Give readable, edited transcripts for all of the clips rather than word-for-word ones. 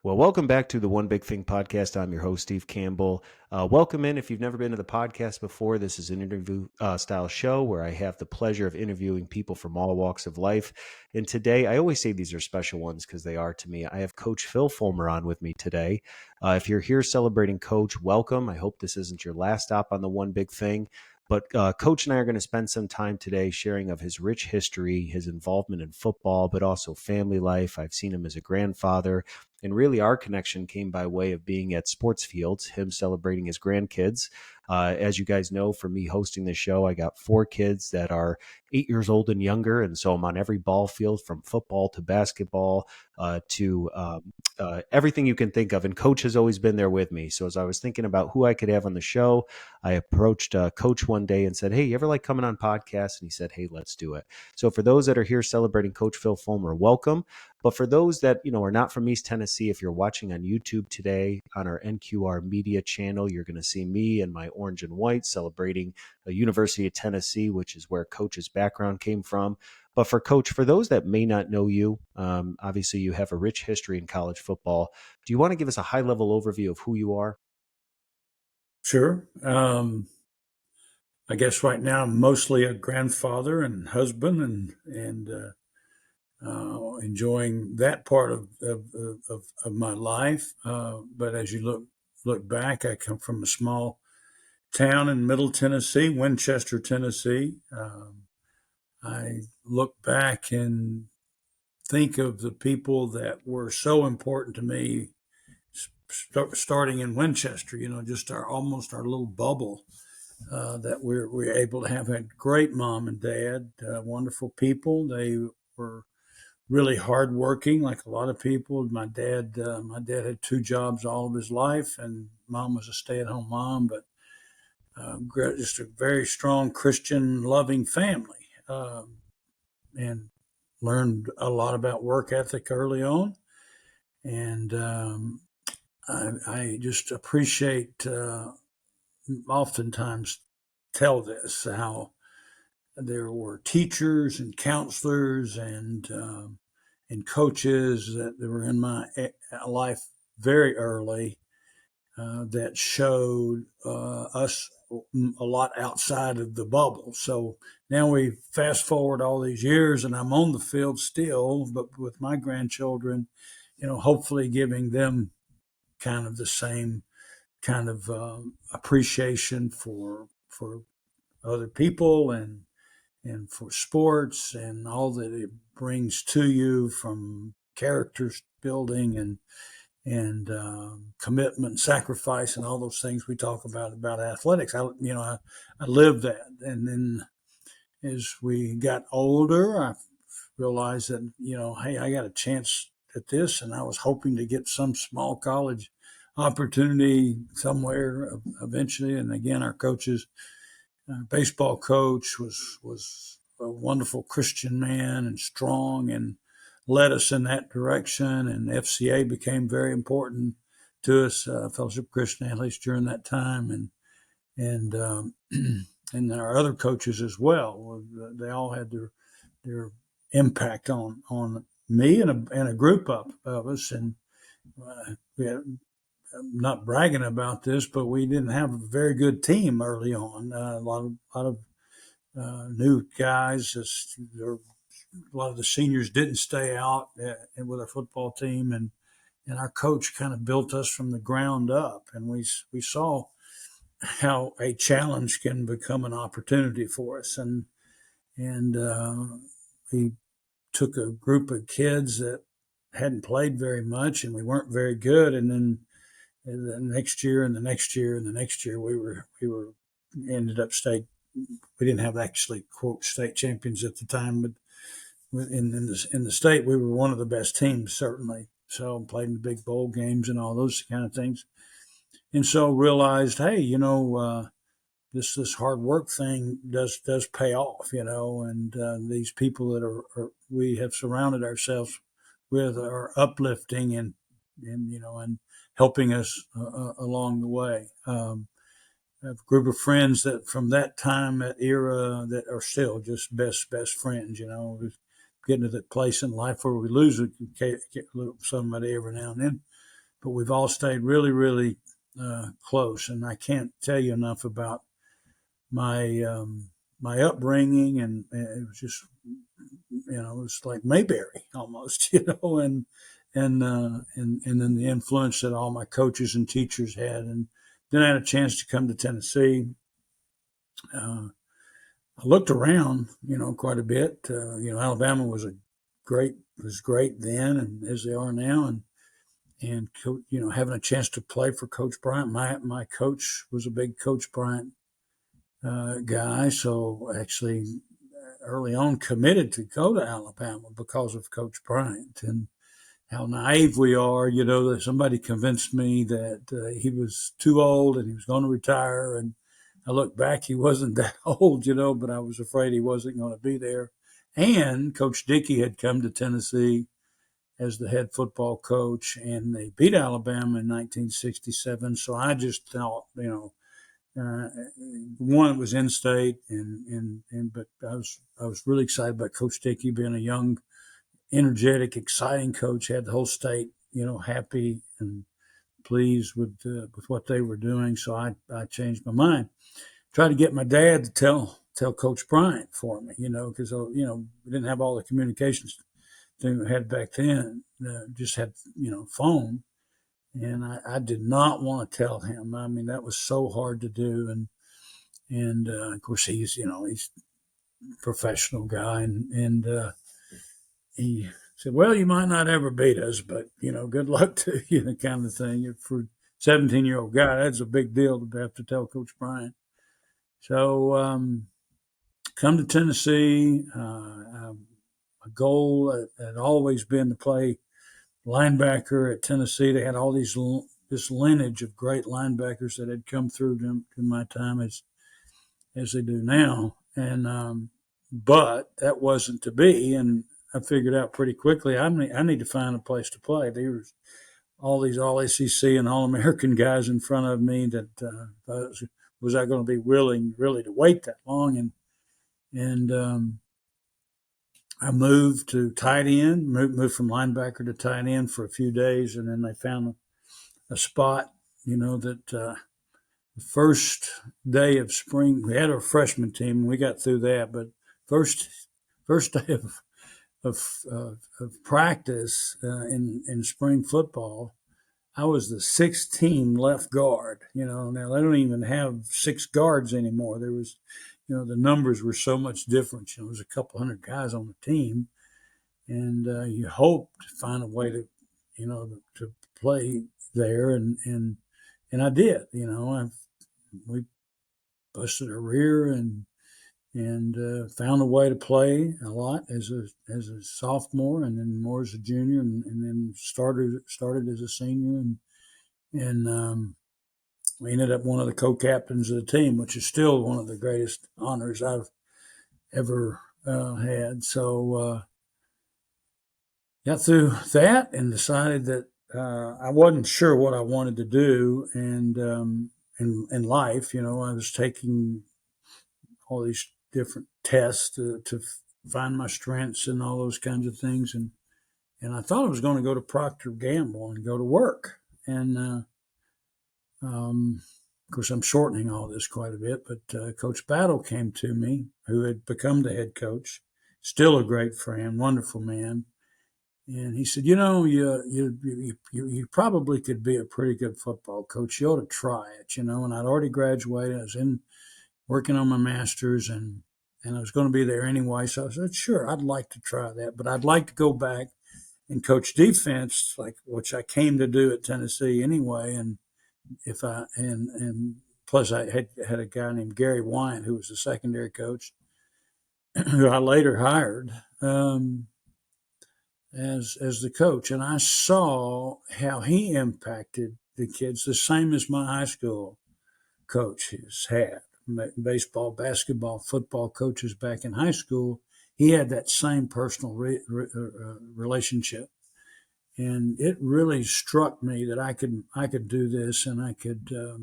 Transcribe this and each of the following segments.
Well, welcome back to the One Big Thing podcast. I'm your host, Steve Campbell. Welcome in. If you've never been to the podcast before, this is an interview style show where I have the pleasure of interviewing people from all walks of life. And today, I always say these are special ones because they are to me. I have Coach Phil Fulmer on with me today. If you're here celebrating Coach, welcome. I hope this isn't your last stop on the One Big Thing. But Coach and I are going to spend some time today sharing of his rich history, his involvement in football, but also family life. I've seen him as a grandfather. And really, our connection came by way of being at sports fields, him celebrating his grandkids. As you guys know, for me hosting this show, I got 4 kids that are 8 years old and younger. And so I'm on every ball field from football to basketball to everything you can think of. And Coach has always been there with me. So as I was thinking about who I could have on the show, I approached Coach one day and said, "Hey, you ever like coming on podcasts?" And he said, "Hey, let's do it." So for those that are here celebrating Coach Phil Fulmer, welcome. But for those that, are not from East Tennessee, if you're watching on YouTube today on our NQR media channel, you're going to see me in my orange and white celebrating the University of Tennessee, which is where Coach's background came from. But for Coach, for those that may not know you, obviously you have a rich history in college football. Do you want to give us a high-level overview of who you are? Sure. I guess right now I'm mostly a grandfather and husband, and enjoying that part of my life. But as you look back, I come from a small town in Middle Tennessee, Winchester, Tennessee. I look back and think of the people that were so important to me, starting in Winchester. Just almost our little bubble. That we're able to have a great mom and dad, wonderful people. They were really hardworking, like a lot of people. My dad had 2 jobs all of his life, and mom was a stay-at-home mom, but just a very strong Christian, loving family, and learned a lot about work ethic early on. And I just appreciate, oftentimes tell this, how there were teachers and counselors and coaches that were in my life very early, that showed us a lot outside of the bubble. So now we fast forward all these years, and I'm on the field still, but with my grandchildren, hopefully giving them kind of the same kind of appreciation for other people and for sports and all that it brings to you, from character building and commitment, sacrifice, and all those things we talk about athletics. I lived that, and then as we got older, I realized that hey, I got a chance at this, and I was hoping to get some small college opportunity somewhere eventually. And again, our coaches, baseball coach was a wonderful Christian man and strong, and led us in that direction. And FCA became very important to us, Fellowship Christian Athletes, during that time, and and our other coaches as well. They all had their impact on me and a group of us. And we had, I'm not bragging about this, but we didn't have a very good team early on. A lot of new guys. A lot of the seniors didn't stay out with our football team, and our coach kind of built us from the ground up. And we saw how a challenge can become an opportunity for us. And we took a group of kids that hadn't played very much, and we weren't very good. And then the next year and the next year and the next year, we ended up state. We didn't have actually quote state champions at the time, but in the state, we were one of the best teams, certainly. So played in the big bowl games and all those kind of things. And so realized, hey, this hard work thing does pay off, and these people that we have surrounded ourselves with are uplifting and helping us along the way. I have a group of friends that from that time, that era, that are still just best friends. We're getting to that place in life where we lose somebody every now and then. but we've all stayed really, really close. And I can't tell you enough about my upbringing, and it was just, it was like Mayberry almost, and then the influence that all my coaches and teachers had. And then I had a chance to come to Tennessee. I looked around, quite a bit. Alabama was great then, and as they are now, and having a chance to play for Coach Bryant. My coach was a big Coach Bryant guy, so actually early on committed to go to Alabama because of Coach Bryant. And how naive we are, that somebody convinced me that he was too old and he was going to retire. And I look back, he wasn't that old, but I was afraid he wasn't going to be there. And Coach Dickey had come to Tennessee as the head football coach, and they beat Alabama in 1967. So I just thought, one, it was in state, but I was really excited about Coach Dickey being a young, energetic, exciting coach. Had the whole state, happy and pleased with what they were doing. So I changed my mind. Tried to get my dad to tell Coach Bryant for me, because we didn't have all the communications thing we had back then. Just had phone, and I did not want to tell him. I mean, that was so hard to do, and of course he's a professional guy, and he said, "Well, you might not ever beat us, but good luck to you," the kind of thing. For a 17-year-old guy, that's a big deal to have to tell Coach Bryant. So come to Tennessee. A goal had always been to play linebacker at Tennessee. They had all this lineage of great linebackers that had come through them in my time as they do now. And but that wasn't to be, and I figured out pretty quickly I need to find a place to play. There was all these All SEC and All American guys in front of me that was I going to be willing really to wait that long, and I moved to tight end, moved from linebacker to tight end for a few days, and then they found a spot, that the first day of spring, we had a freshman team, and we got through that, but first day of practice in spring football, I was the 6th team left guard. Now they don't even have 6 guards anymore. There was, the numbers were so much different. There was a couple hundred guys on the team, and you hope to find a way to, to play there, and I did. We busted a rear and found a way to play a lot as a sophomore, and then more as a junior, and then started as a senior, and we ended up one of the co-captains of the team, which is still one of the greatest honors I've ever had. So got through that and decided that I wasn't sure what I wanted to do, and in life, I was taking all these different tests to find my strengths and all those kinds of things, and I thought I was going to go to Procter & Gamble and go to work, and of course I'm shortening all this quite a bit, but Coach Battle came to me, who had become the head coach, still a great friend, wonderful man, and he said, you probably could be a pretty good football coach. You ought to try it, and I'd already graduated. I was working on my master's, and I was going to be there anyway. So I said, sure, I'd like to try that, but I'd like to go back and coach defense, which I came to do at Tennessee anyway. And and plus I had a guy named Gary Wyant, who was the secondary coach, who I later hired as the coach. And I saw how he impacted the kids, the same as my high school coach has had. Baseball, basketball, football coaches back in high school, he had that same personal relationship, and it really struck me that I could do this, and I could, I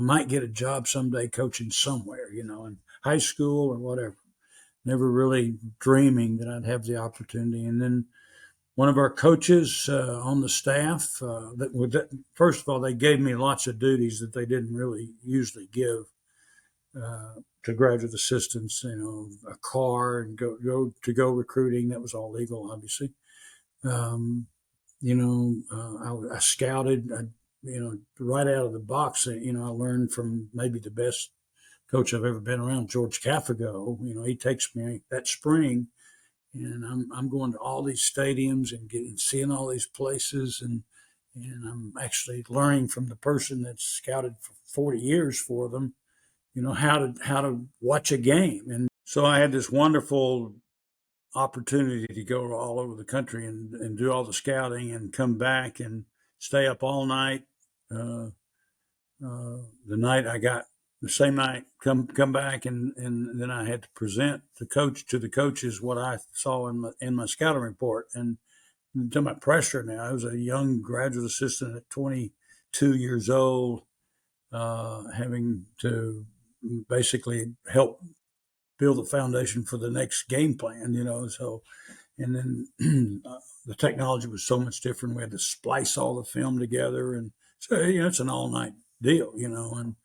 might get a job someday coaching somewhere, in high school or whatever. Never really dreaming that I'd have the opportunity, and then one of our coaches on the staff. First of all, they gave me lots of duties that they didn't really usually give to graduate assistants. A car and go recruiting. That was all legal, obviously. I scouted. Right out of the box. I learned from maybe the best coach I've ever been around, George Caffago. He takes me that spring, and I'm going to all these stadiums and seeing all these places, and I'm actually learning from the person that's scouted for 40 years for them, how to watch a game. And so I had this wonderful opportunity to go all over the country and do all the scouting and come back and stay up all night. The night I got the same night, come back, and then I had to present to the coaches what I saw in my scouting report. And to my pressure now, I was a young graduate assistant at 22 years old, having to basically help build the foundation for the next game plan. So. And then the technology was so much different. We had to splice all the film together, and so it's an all-night deal, and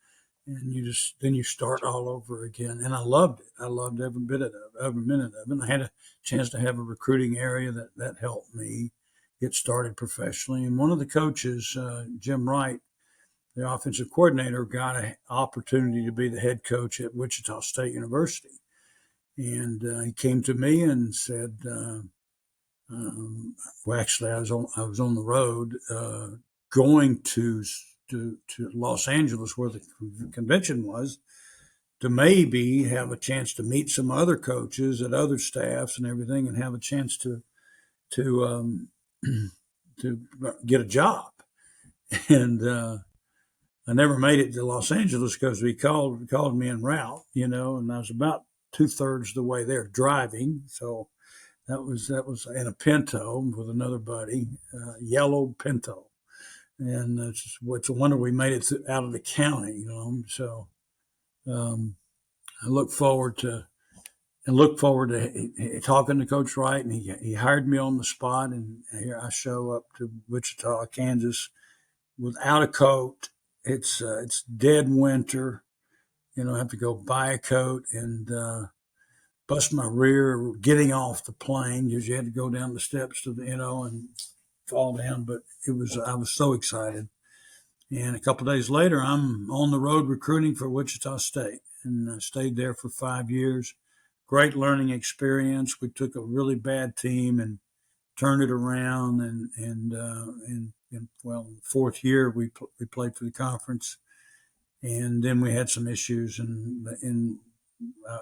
you start all over again. And I loved it. I loved every minute of it. And I had a chance to have a recruiting area that helped me get started professionally. And one of the coaches, Jim Wright, the offensive coordinator, got an opportunity to be the head coach at Wichita State University. And he came to me and said, well, actually, I was on the road going to Los Angeles, where the convention was, to maybe have a chance to meet some other coaches at other staffs and everything, and have a chance to to get a job. And I never made it to Los Angeles because he called me en route, and I was about 2/3 of the way there driving. So that was in a Pinto with another buddy, yellow Pinto, and it's a wonder we made it out of the county. So I look forward to talking to Coach Wright, and he hired me on the spot, and here I show up to Wichita, Kansas, without a coat. It's dead winter. I have to go buy a coat and bust my rear getting off the plane because you had to go down the steps and fall down. But I was so excited. And a couple of days later, I'm on the road recruiting for Wichita State, and I stayed there for 5 years. Great learning experience. We took a really bad team and turned it around, and well, fourth year we played for the conference, and then we had some issues, and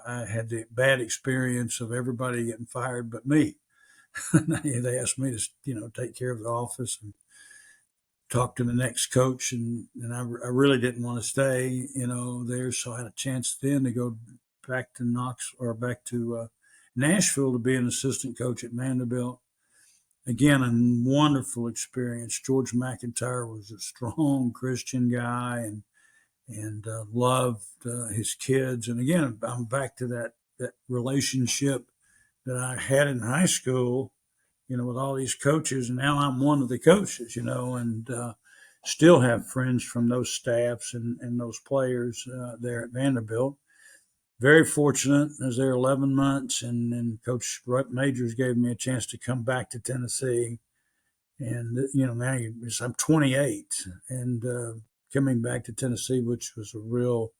I had the bad experience of everybody getting fired but me. They asked me to take care of the office and talk to the next coach, and I really didn't want to stay there, so I had a chance then to go back to Nashville to be an assistant coach at Vanderbilt. Again, a wonderful experience. George McIntyre was a strong Christian guy, and loved his kids. And again, I'm back to that relationship that I had in high school, with all these coaches. And now I'm one of the coaches, and still have friends from those staffs and those players there at Vanderbilt. Very fortunate. I was there 11 months, and then Coach Majors gave me a chance to come back to Tennessee. And, now I'm 28 and coming back to Tennessee, which was a real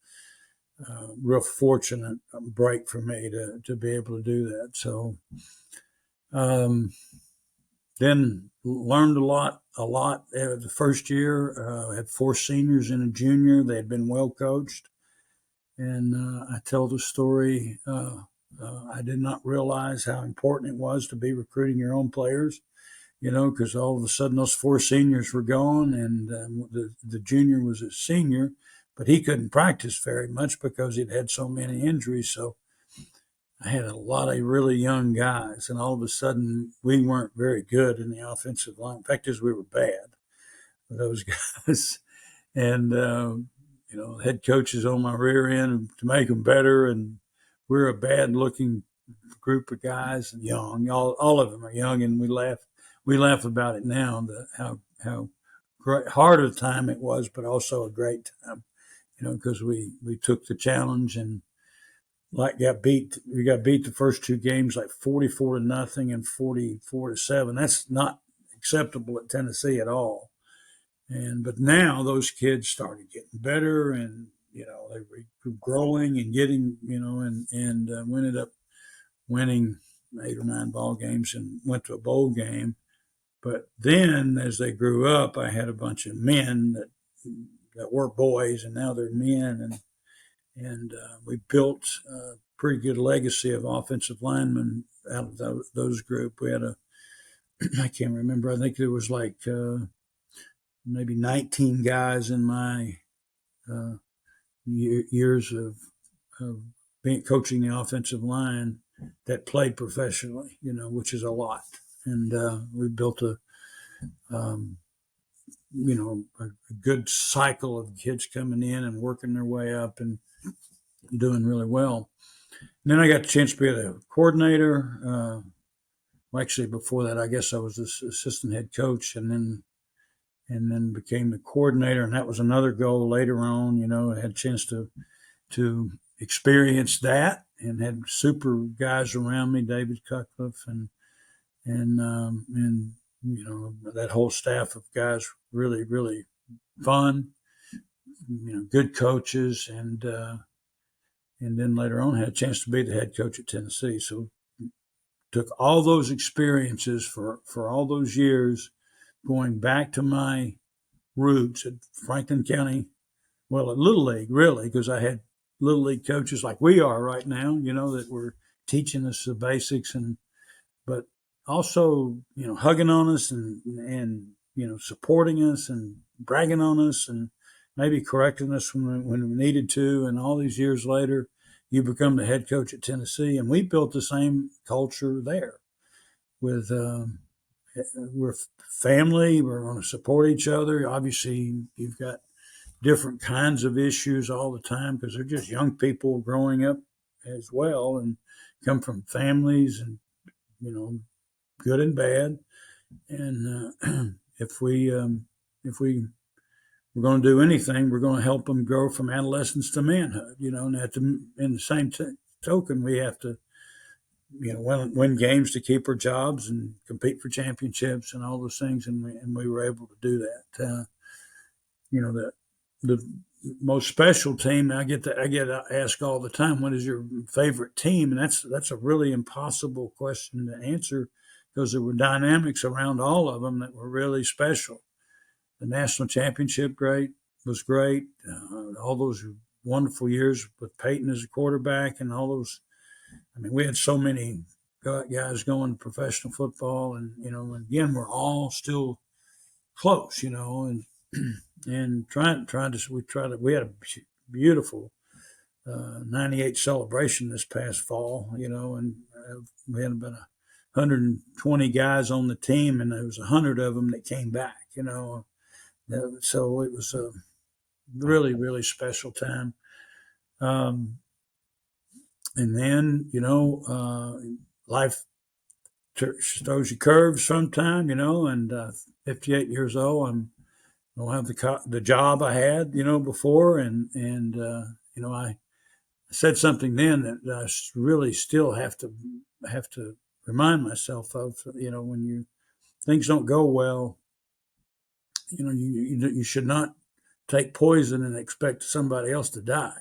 fortunate break for me to be able to do that. So then learned a lot. The first year, had 4 seniors and a junior. They had been well coached. And I tell the story. I did not realize how important it was to be recruiting your own players, because all of a sudden those 4 seniors were gone, and the junior was a senior, but he couldn't practice very much because he'd had so many injuries. So I had a lot of really young guys, and all of a sudden we weren't very good in the offensive line. In fact, we were bad for those guys. And head coaches on my rear end to make them better. And we're a bad looking group of guys, and young. All of them are young, and we laugh. we laugh about it now, how great, hard a time it was, but also a great time, because we took the challenge and like we got beat the first two games like 44-0 and 44-7. That's not acceptable at Tennessee at all. But now those kids started getting better, and they were growing and getting, we ended up winning 8 or 9 ball games and went to a bowl game. But then as they grew up, I had a bunch of men that were boys, and now they're men, and we built a pretty good legacy of offensive linemen out of those group. We had I can't remember, I think there was like maybe 19 guys in my uh, years of coaching the offensive line that played professionally, which is a lot. And we built um, a good cycle of kids coming in and working their way up and doing really well. And then I got the chance to be the coordinator. Well, actually, before that, I guess I was the assistant head coach, and then became the coordinator, and that was another goal later on. I had a chance to experience that, and had super guys around me, David Cutcliffe, and that whole staff of guys, really really fun, good coaches, and then later on had a chance to be the head coach at Tennessee. So took all those experiences for all those years, going back to my roots at Franklin County. Well, at Little League, really, because I had Little League coaches like we are right now, that were teaching us the basics, but also, hugging on us and supporting us and bragging on us and maybe correcting us when we needed to. And all these years later, you become the head coach at Tennessee, and we built the same culture there. We're family. We're going to support each other. Obviously, you've got different kinds of issues all the time because they're just young people growing up as well and come from families and, good and bad. And if we're going to do anything, we're going to help them grow from adolescence to manhood, and in the same token, we have to, win games to keep our jobs and compete for championships and all those things. And we were able to do that. The most special team, I get asked all the time, what is your favorite team? And that's a really impossible question to answer because there were dynamics around all of them that were really special. The national championship was great. All those wonderful years with Peyton as a quarterback and all those. I mean, we had so many guys going to professional football, and again, we're all still close, and we had a beautiful 98 celebration this past fall, and we had about 120 guys on the team, and there was 100 of them that came back, so it was a really, really special time. And then, life throws you curves sometime, and 58 years old, I don't have the job I had, before. And I said something then that I really still have to remind myself of, when things don't go well, you should not take poison and expect somebody else to die.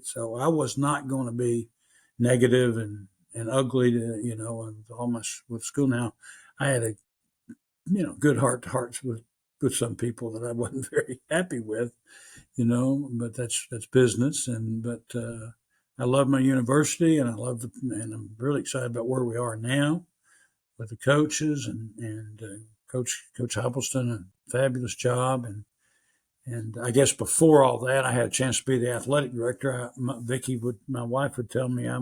So I was not going to be negative and ugly to, with school. Now I had a, good heart to hearts with some people that I wasn't very happy with, but that's business. But I love my university, and and I'm really excited about where we are now with the coaches and Coach Huppelston, a fabulous job. And I guess before all that, I had a chance to be the athletic director. My wife would tell me I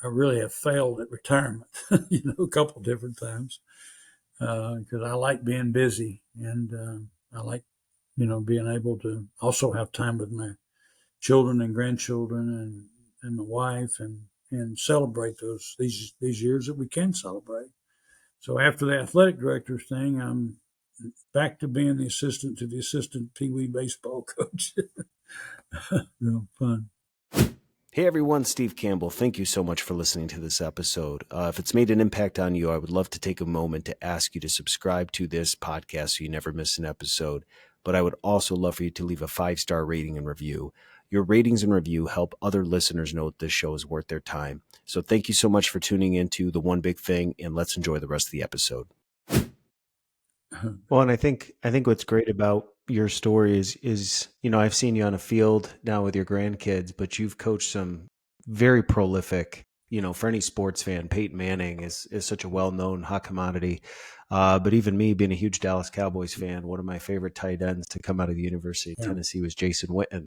really have failed at retirement, a couple of different times, because I like being busy, and I like, being able to also have time with my children and grandchildren and my wife and celebrate these years that we can celebrate. So after the athletic director thing, I'm back to being the assistant to the assistant Pee Wee baseball coach. Fun. Hey everyone, Steve Campbell. Thank you so much for listening to this episode. If it's made an impact on you, I would love to take a moment to ask you to subscribe to this podcast so you never miss an episode. But I would also love for you to leave a 5-star rating and review. Your ratings and review help other listeners know that this show is worth their time. So thank you so much for tuning into The One Big Thing, and let's enjoy the rest of the episode. Well, and I think what's great about your story is I've seen you on a field now with your grandkids, but you've coached some very prolific. For any sports fan, Peyton Manning is such a well-known hot commodity. But even me, being a huge Dallas Cowboys fan, one of my favorite tight ends to come out of the University of Tennessee was Jason Witten,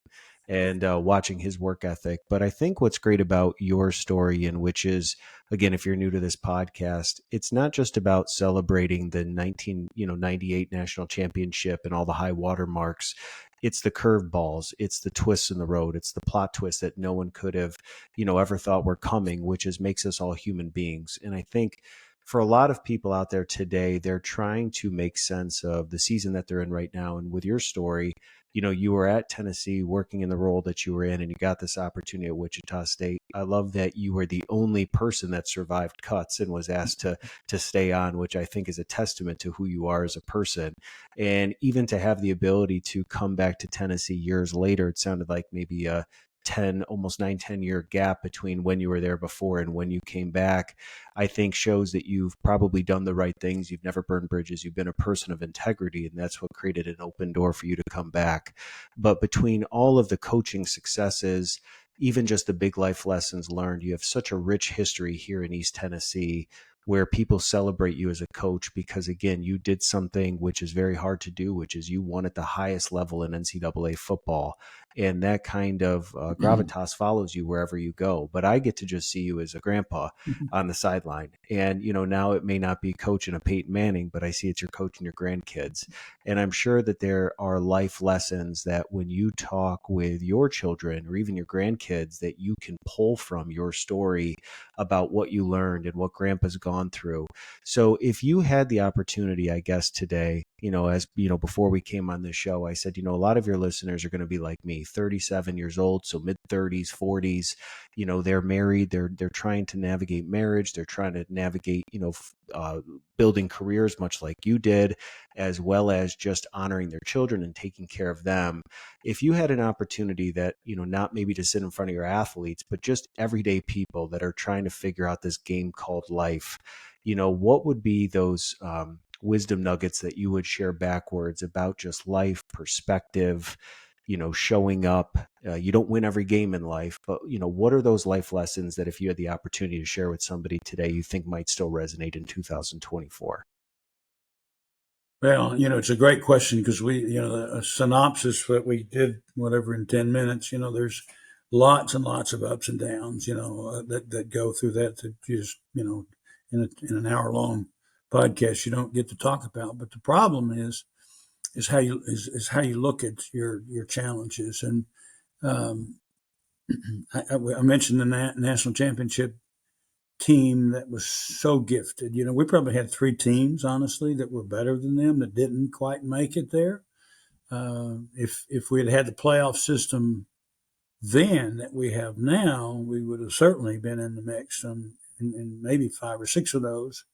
and watching his work ethic. But I think what's great about your story, and which is, again, if you're new to this podcast, it's not just about celebrating the 1998 national championship and all the high water marks. It's the curveballs, it's the twists in the road, it's the plot twists that no one could have, ever thought were coming, which makes us all human beings. And I think for a lot of people out there today, they're trying to make sense of the season that they're in right now. And with your story, you were at Tennessee working in the role that you were in, and you got this opportunity at Wichita State. I love that you were the only person that survived cuts and was asked to stay on, which I think is a testament to who you are as a person. And even to have the ability to come back to Tennessee years later, it sounded like maybe a almost 9-10 year gap between when you were there before and when you came back, I think shows that you've probably done the right things. You've never burned bridges. You've been a person of integrity, and that's what created an open door for you to come back. But between all of the coaching successes, even just the big life lessons learned, you have such a rich history here in East Tennessee where people celebrate you as a coach because, again, you did something which is very hard to do, which is you won at the highest level in NCAA football. And that kind of gravitas follows you wherever you go. But I get to just see you as a grandpa on the sideline. And, now it may not be coaching a Peyton Manning, but I see it's your coaching your grandkids. And I'm sure that there are life lessons that when you talk with your children or even your grandkids that you can pull from your story about what you learned and what grandpa's gone through. So if you had the opportunity, I guess today, as before we came on this show, I said, a lot of your listeners are going to be like me, 37 years old, so mid 30s, 40s, they're married, they're trying to navigate marriage, they're trying to navigate, building careers much like you did, as well as just honoring their children and taking care of them. If you had an opportunity that, not maybe to sit in front of your athletes, but just everyday people that are trying to figure out this game called life, what would be those wisdom nuggets that you would share backwards about just life perspective, showing up? You don't win every game in life, but, what are those life lessons that if you had the opportunity to share with somebody today, you think might still resonate in 2024? Well, it's a great question because a synopsis that we did, whatever, in 10 minutes, there's lots and lots of ups and downs, that go through that just, in an hour long podcast, you don't get to talk about. But the problem is how you look at your challenges. And I mentioned the national championship team that was so gifted. We probably had 3 teams, honestly, that were better than them that didn't quite make it there. If we had the playoff system then that we have now, we would have certainly been in the mix, and maybe 5 or 6 of those.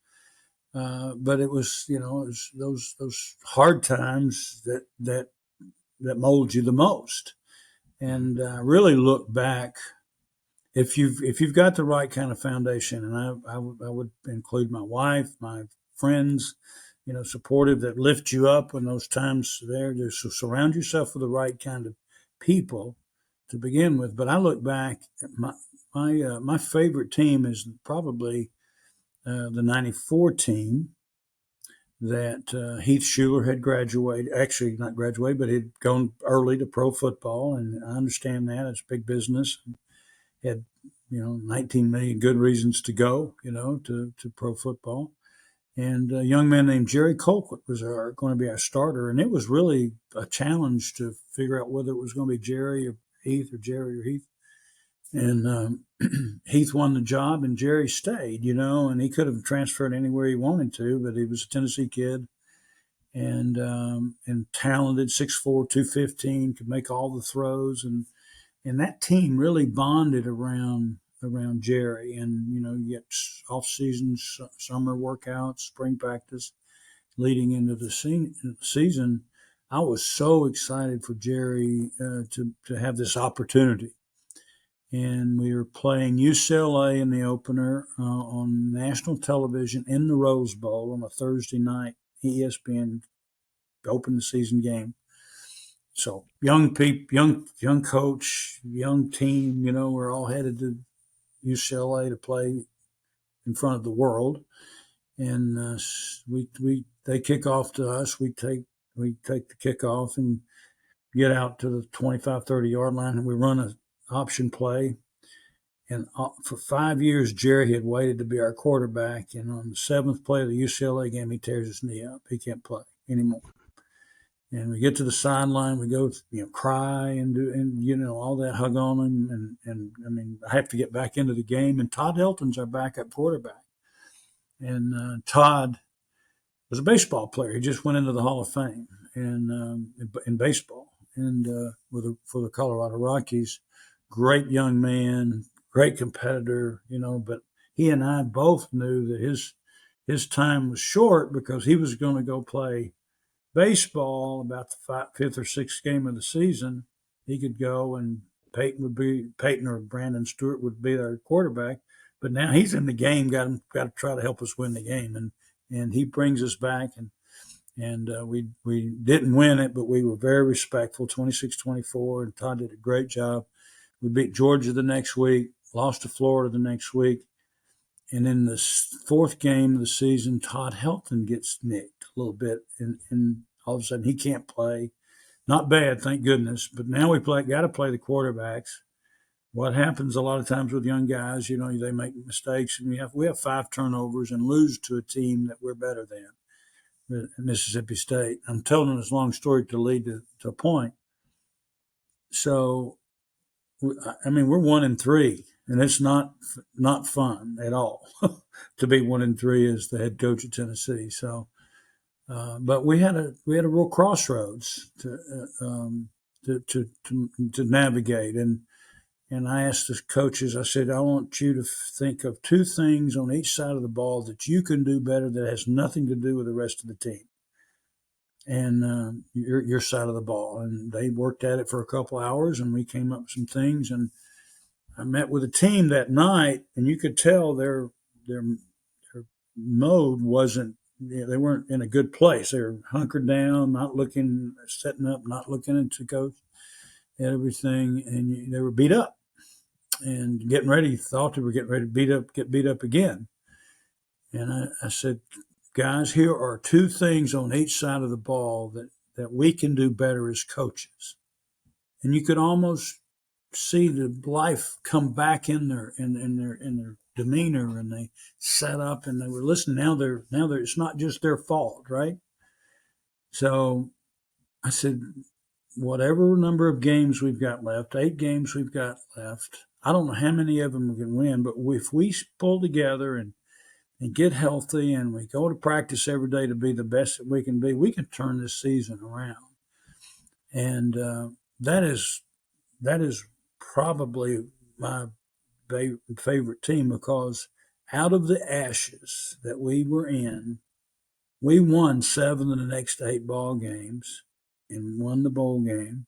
But it was, those hard times that mold you the most. And really look back. If you've got the right kind of foundation, and I would include my wife, my friends, supportive, that lift you up when those times there. Just surround yourself with the right kind of people to begin with. But I look back at my favorite team is probably the '94 team that Heath Schuler had graduated. Actually, not graduated, but he'd gone early to pro football, and I understand that it's big business. Had 19 million good reasons to go, to pro football. And a young man named Jerry Colquitt was going to be our starter. And it was really a challenge to figure out whether it was going to be Jerry or Heath or Jerry or Heath. And Heath won the job, and Jerry stayed. And he could have transferred anywhere he wanted to, but he was a Tennessee kid and talented, 6'4", 215, could make all the throws, and that team really bonded around Jerry. And you get off season, summer workouts, spring practice, leading into the season. I was so excited for Jerry to have this opportunity. And we were playing UCLA in the opener on national television in the Rose Bowl on a Thursday night. ESPN opened the season game. So young coach, young team. We're all headed to UCLA to play in front of the world, and they kick off to us. We take the kickoff and get out to the 25, 30-yard line, and we run an option play. And for 5 years, Jerry had waited to be our quarterback. And on the seventh play of the UCLA game, he tears his knee up. He can't play anymore. And we get to the sideline, we go, cry and do, and all that, hug on him, and I mean, I have to get back into the game. And Todd Helton's our backup quarterback, and Todd was a baseball player. He just went into the Hall of Fame and in baseball, and for the Colorado Rockies. Great young man, great competitor, But he and I both knew that his time was short because he was going to go play baseball about the fifth or sixth game of the season. He could go, and Peyton or Brandon Stewart would be our quarterback. But now he's in the game, got to try to help us win the game, and he brings us back, and we didn't win it, but we were very respectful, 26-24, and Todd did a great job. We beat Georgia the next week, lost to Florida the next week. And in the fourth game of the season, Todd Helton gets nicked a little bit, and all of a sudden he can't play. Not bad, thank goodness. But now we got to play the quarterbacks. What happens a lot of times with young guys, they make mistakes, and we have 5 turnovers and lose to a team that we're better than, Mississippi State. I'm telling this long story to lead to a point. So, I mean, we're 1-3. And it's not fun at all to be 1-3 as the head coach of Tennessee. So, but we had a real crossroads to navigate. And I asked the coaches, I said, I want you to think of 2 things on each side of the ball that you can do better that has nothing to do with the rest of the team. And your side of the ball. And they worked at it for a couple hours, and we came up with some things. And I met with a team that night, and you could tell their mode wasn't. They weren't in a good place. They were hunkered down, not looking, setting up, not looking into coach, everything, and they were beat up and getting ready. Thought they were getting ready to get beat up again. And I said, guys, here are 2 things on each side of the ball that we can do better as coaches. And you could almost see the life come back in their demeanor, and they sat up and they were listening. Now they're it's not just their fault, right? So I said, whatever number of games we've got left, 8 games we've got left, I don't know how many of them we can win, but if we pull together and get healthy and we go to practice every day to be the best that we can be, we can turn this season around. And that is probably my favorite team, because out of the ashes that we were in, we won 7 of the next 8 ball games and won the bowl game.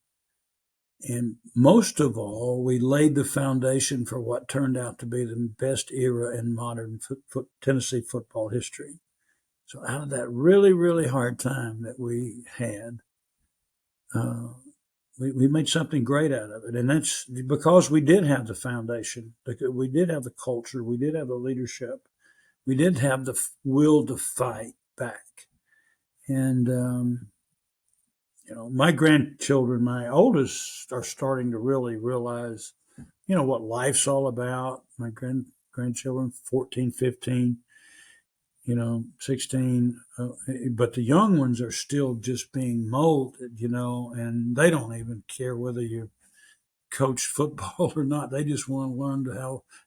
And most of all, we laid the foundation for what turned out to be the best era in modern Tennessee football history. So out of that really, really hard time that we had, we made something great out of it. And that's because we did have the foundation. We did have the culture. We did have the leadership. We did have the will to fight back. And, my grandchildren, my oldest, are starting to really realize, what life's all about. My grandchildren, 14, 15, 16. But the young ones are still just being molded, and they don't even care whether you're coach football or not. They just want to learn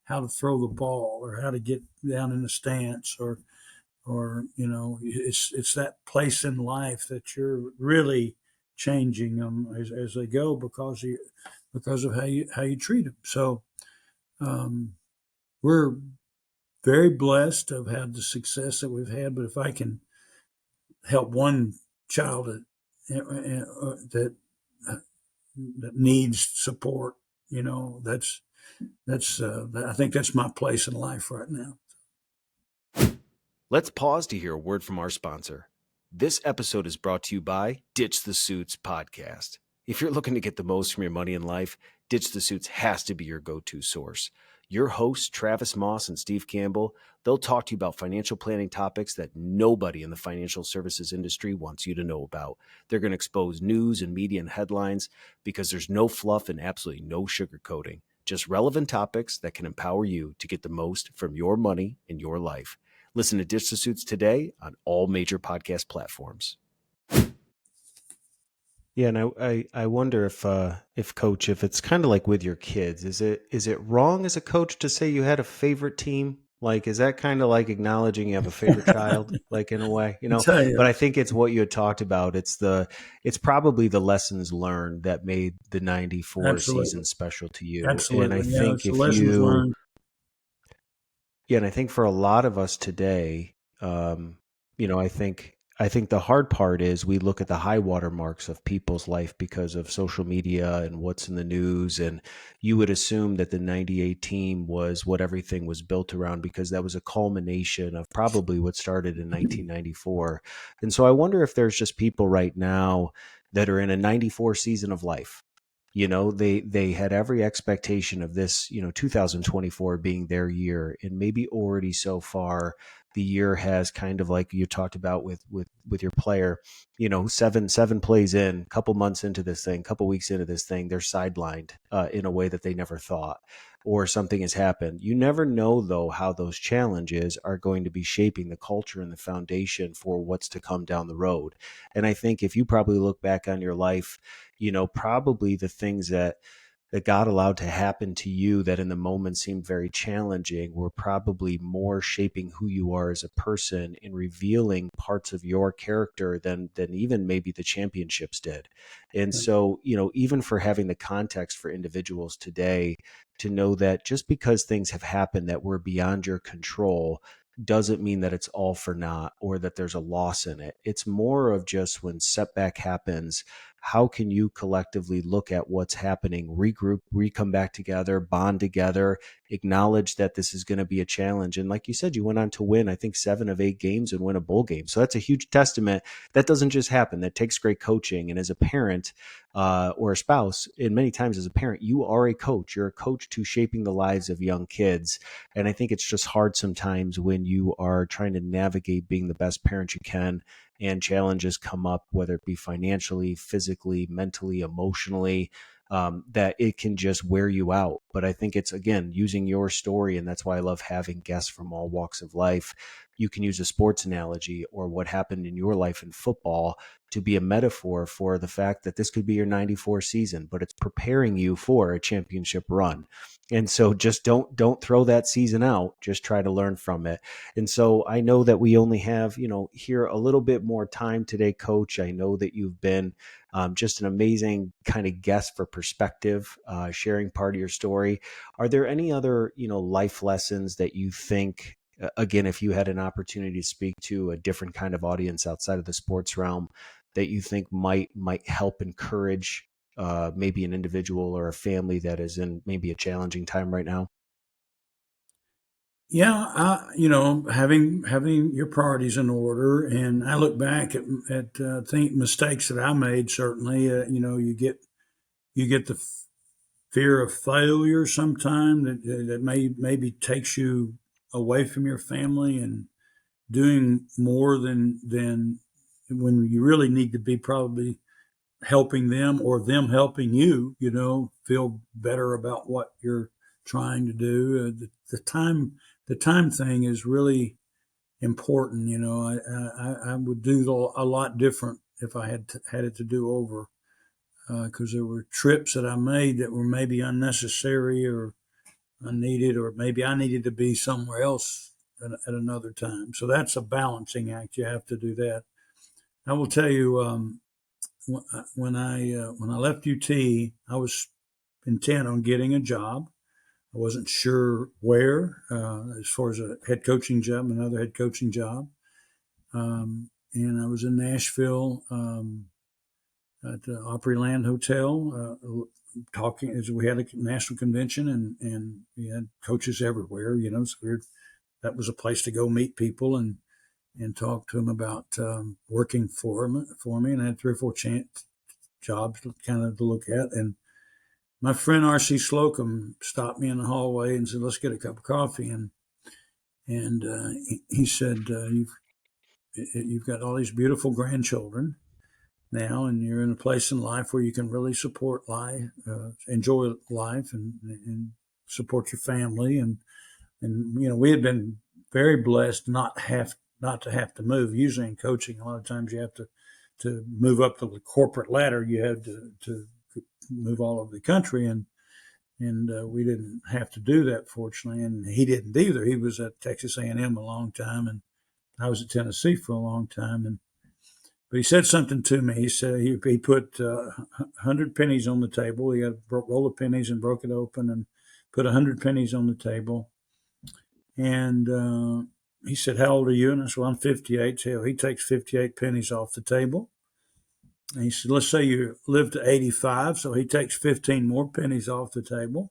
how to throw the ball or how to get down in the stance or it's that place in life that you're really changing them as they go because of how you treat them. So um, we're very blessed to have had the success that we've had. But if I can help one child that that needs support, that's I think that's my place in life right now. Let's pause to hear a word from our sponsor. This episode is brought to you by Ditch the Suits podcast. If you're looking to get the most from your money in life, Ditch the Suits has to be your go-to source. Your hosts, Travis Moss and Steve Campbell, they'll talk to you about financial planning topics that nobody in the financial services industry wants you to know about. They're going to expose news and media and headlines because there's no fluff and absolutely no sugarcoating. Just relevant topics that can empower you to get the most from your money in your life. Listen to Ditch the Suits today on all major podcast platforms. Yeah, and I wonder if coach, if it's kind of like with your kids, is it wrong as a coach to say you had a favorite team? Like, is that kind of like acknowledging you have a favorite child, like in a way, I tell But you, I think it's what you had talked about. It's probably the lessons learned that made the '94 absolutely, season special to you. And I absolutely, yeah. think It's the if lessons you learned. Yeah, and I think for a lot of us today, I think the hard part is we look at the high water marks of people's life because of social media and what's in the news, and you would assume that the '98 team was what everything was built around because that was a culmination of probably what started in 1994. And so I wonder if there's just people right now that are in a '94 season of life. They had every expectation of this, 2024 being their year, and maybe already so far the year has kind of like you talked about with your player, seven plays in, couple months into this thing, couple weeks into this thing, they're sidelined in a way that they never thought, or something has happened. You never know though how those challenges are going to be shaping the culture and the foundation for what's to come down the road. And I think if you probably look back on your life, probably the things that God allowed to happen to you that in the moment seemed very challenging were probably more shaping who you are as a person and revealing parts of your character than even maybe the championships did. And so, even for having the context for individuals today to know that just because things have happened that were beyond your control doesn't mean that it's all for naught or that there's a loss in it. It's more of just when setback happens, how can you collectively look at what's happening, regroup, come back together, bond together, acknowledge that this is going to be a challenge. And like you said, you went on to win, I think, 7 of 8 games and win a bowl game. So that's a huge testament. That doesn't just happen. That takes great coaching. And as a parent or a spouse, and many times as a parent, you are a coach. You're a coach to shaping the lives of young kids. And I think it's just hard sometimes when you are trying to navigate being the best parent you can and challenges come up, whether it be financially, physically, mentally, emotionally, that it can just wear you out. But I think it's, again, using your story. And that's why I love having guests from all walks of life. You can use a sports analogy or what happened in your life in football to be a metaphor for the fact that this could be your '94 season, but it's preparing you for a championship run. And so just don't throw that season out. Just try to learn from it. And so I know that we only have, here a little bit more time today, Coach. I know that you've been just an amazing kind of guest for perspective, sharing part of your story. Are there any other, life lessons that you think, again, if you had an opportunity to speak to a different kind of audience outside of the sports realm, that you think might help encourage maybe an individual or a family that is in maybe a challenging time right now? Yeah, having your priorities in order, and I look back at think mistakes that I made. Certainly, you get the fear of failure sometime that maybe takes you away from your family and doing more than when you really need to be probably helping them or them helping you, feel better about what you're trying to do. The time thing is really important. I would do a lot different if I had it to do over. because there were trips that I made that were maybe unnecessary or unneeded, or maybe I needed to be somewhere else at another time. So that's a balancing act. You have to do that. I will tell you, when I left UT, I was intent on getting a job. I wasn't sure where, as far as a head coaching job, another head coaching job. And I was in Nashville at the Opryland Hotel, talking as we had a national convention, and we had coaches everywhere. So that was a place to go meet people and talk to them about working for me. And I had 3 or 4 jobs kind of to look at. And my friend R.C. Slocum stopped me in the hallway and said, "Let's get a cup of coffee." And he said, "You've got all these beautiful grandchildren now, and you're in a place in life where you can really support life, enjoy life, and support your family." And we had been very blessed not to have to move. Usually in coaching, a lot of times you have to move up the corporate ladder. You had to move all over the country, and we didn't have to do that, fortunately. And he didn't either. He was at Texas A&M a long time, and I was at Tennessee for a long time. But he said something to me. He said he put 100 pennies on the table. He had a roll of pennies and broke it open and put 100 pennies on the table. And he said, "How old are you?" And I said, "Well, I'm 58. So he takes 58 pennies off the table. And he said, "Let's say you live to 85. So he takes 15 more pennies off the table."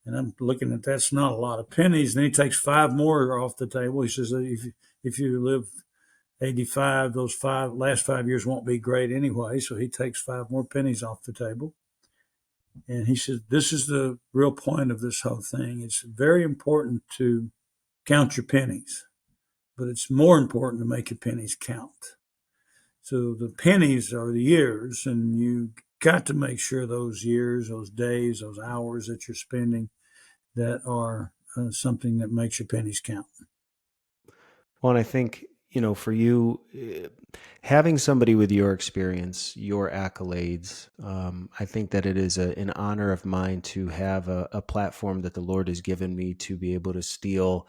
And I'm looking at that's not a lot of pennies. And he takes 5 more off the table. He says, if you live 85, those last 5 years won't be great anyway. So he takes 5 more pennies off the table. And he said, "This is the real point of this whole thing. It's very important to count your pennies, but it's more important to make your pennies count." So the pennies are the years, and you got to make sure those years, those days, those hours that you're spending that are something that makes your pennies count. Well, and I think, for you, having somebody with your experience, your accolades, I think that it is an honor of mine to have a platform that the Lord has given me to be able to steal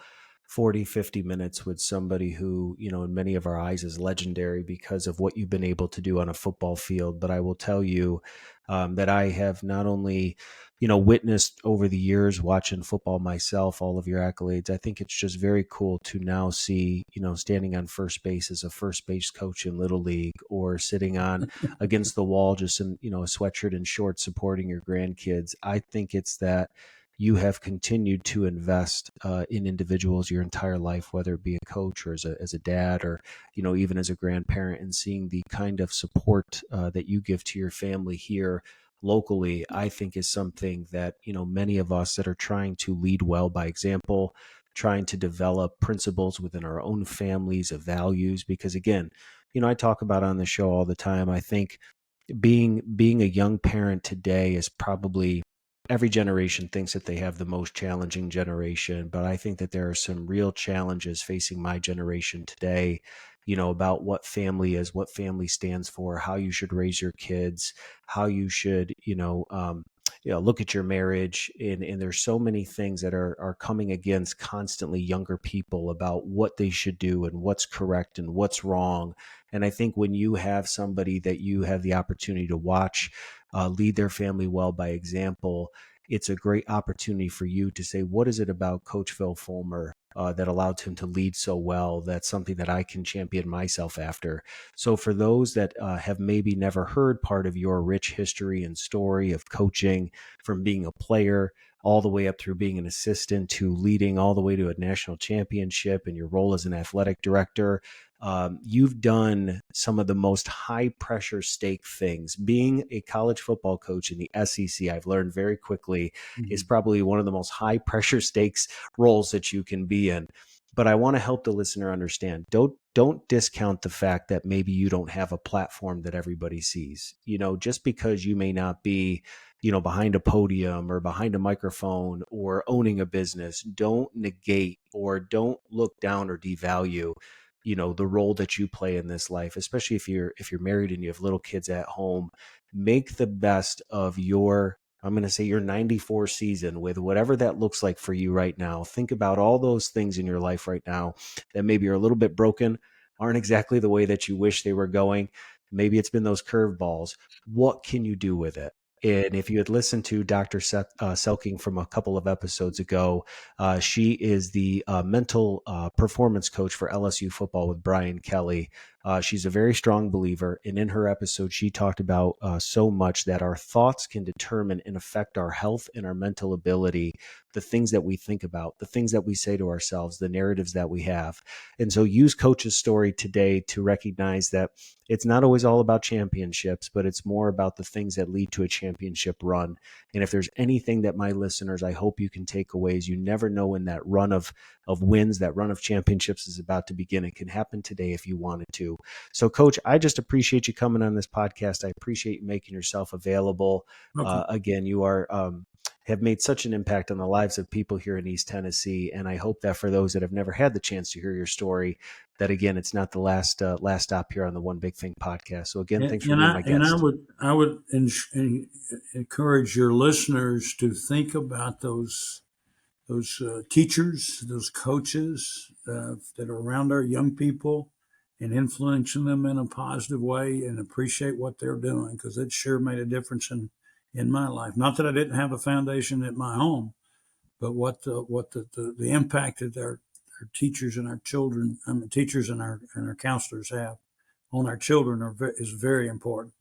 40, 50 minutes with somebody who, in many of our eyes is legendary because of what you've been able to do on a football field. But I will tell you that I have not only witnessed over the years watching football myself, all of your accolades. I think it's just very cool to now see, standing on first base as a first base coach in Little League, or sitting on against the wall, just in, a sweatshirt and shorts supporting your grandkids. I think it's that you have continued to invest in individuals your entire life, whether it be a coach or as a dad, or, even as a grandparent, and seeing the kind of support that you give to your family here locally, I think is something that, many of us that are trying to lead well by example, trying to develop principles within our own families of values. Because again, I talk about on the show all the time, I think being a young parent today is probably, every generation thinks that they have the most challenging generation, but I think that there are some real challenges facing my generation today, about what family is, what family stands for, how you should raise your kids, how you should, look at your marriage. And there's so many things that are coming against constantly younger people about what they should do and what's correct and what's wrong. And I think when you have somebody that you have the opportunity to watch lead their family well by example, it's a great opportunity for you to say, what is it about Coach Phil Fulmer that allowed him to lead so well? That's something that I can champion myself after. So for those that have maybe never heard part of your rich history and story of coaching, from being a player all the way up through being an assistant to leading all the way to a national championship and your role as an athletic director, you've done some of the most high pressure stake things. Being a college football coach in the SEC, I've learned very quickly, is probably one of the most high pressure stakes roles that you can be in. But I want to help the listener understand, don't discount the fact that maybe you don't have a platform that everybody sees. Just because you may not be, behind a podium or behind a microphone or owning a business, don't negate or don't look down or devalue the role that you play in this life, especially if you're married and you have little kids at home. Make the best of your, I'm going to say, your 94 season, with whatever that looks like for you right now. Think about all those things in your life right now that maybe are a little bit broken, aren't exactly the way that you wish they were going. Maybe it's been those curveballs. What can you do with it? And if you had listened to Dr. Selking from a couple of episodes ago, she is the mental performance coach for LSU football with Brian Kelly. She's a very strong believer. And in her episode, she talked about so much that our thoughts can determine and affect our health and our mental ability, the things that we think about, the things that we say to ourselves, the narratives that we have. And so use Coach's story today to recognize that it's not always all about championships, but it's more about the things that lead to a championship run. And if there's anything that my listeners, I hope you can take away, is you never know when that run of wins, that run of championships is about to begin. It can happen today if you wanted to. So, Coach, I just appreciate you coming on this podcast. I appreciate you making yourself available. Okay. Again, you have made such an impact on the lives of people here in East Tennessee. And I hope that for those that have never had the chance to hear your story, that again, it's not the last stop here on the One Big Thing podcast. So again, thanks for And being I my and guest. I would encourage your listeners to think about those teachers, those coaches that are around our young people, and influencing them in a positive way, and appreciate what they're doing, because it sure made a difference in my life. Not that I didn't have a foundation at my home, but the impact that our teachers and our children, teachers and our counselors have on our children is very important.